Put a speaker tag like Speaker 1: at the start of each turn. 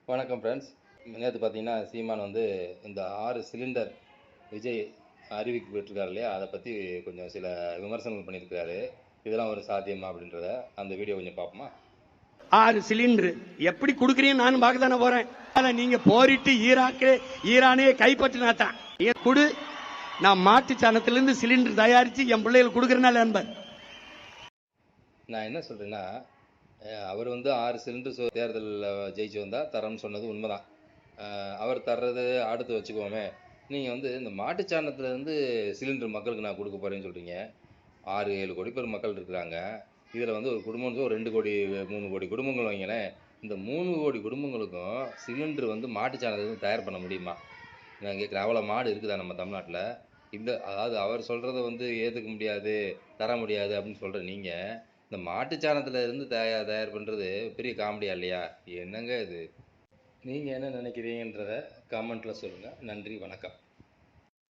Speaker 1: வணக்கம் ஃப்ரெண்ட்ஸ். நேற்று பார்த்தீங்கன்னா சீமான் வந்து இந்த 6 சிலிண்டர் விஜய் அறிவிக்கப்பட்டிருக்காரு இல்லையா, அதை பற்றி கொஞ்சம் சில விமர்சனங்கள் பண்ணியிருக்காரு. இதெல்லாம் ஒரு சாத்தியமா அப்படின்றத அந்த வீடியோ கொஞ்சம் பார்ப்போமா?
Speaker 2: 6 சிலிண்டர் எப்படி கொடுக்குறீங்க நானும் பார்க்க தானே போறேன். நீங்க போரிட்டு ஈரானே கைப்பற்றினாத்தான் கொடு. நான் மாட்டு சாணத்திலிருந்து சிலிண்டர் தயாரித்து என் பிள்ளைகள் கொடுக்குறனால என்பர்.
Speaker 1: நான் என்ன சொல்கிறேன்னா, அவர் வந்து 6 சிலிண்டர் தேர்தலில் ஜெயிச்சு வந்தால் தரேன்னு சொன்னது உண்மைதான். அவர் தர்றது அடுத்து வச்சுக்கோமே. நீங்கள் வந்து இந்த மாட்டுச்சாணத்துலேருந்து சிலிண்டர் மக்களுக்கு நான் கொடுக்க போகிறேன்னு சொல்கிறீங்க. 6-7 கோடி பேர் மக்கள் இருக்கிறாங்க. இதில் வந்து ஒரு குடும்பம் ஒரு 2 கோடி 3 கோடி குடும்பங்கள் வைங்களேன். இந்த 3 கோடி குடும்பங்களுக்கும் சிலிண்டர் வந்து மாட்டுச்சாணத்துலேருந்து தயார் பண்ண முடியுமா? நான் கேட்குறேன். அவ்வளோ மாடு இருக்குதா நம்ம தமிழ்நாட்டில்? இந்த அதாவது அவர் சொல்கிறத வந்து ஏற்றுக்க முடியாது, தர முடியாது அப்படின்னு சொல்கிற நீங்கள், இந்த மாட்டுச்சாணத்தில் இருந்து தயார் பண்ணுறது பெரிய காமெடியா இல்லையா? என்னங்க இது? நீங்கள் என்ன நினைக்கிறீங்கன்றத கமெண்ட்டில் சொல்லுங்கள். நன்றி, வணக்கம்.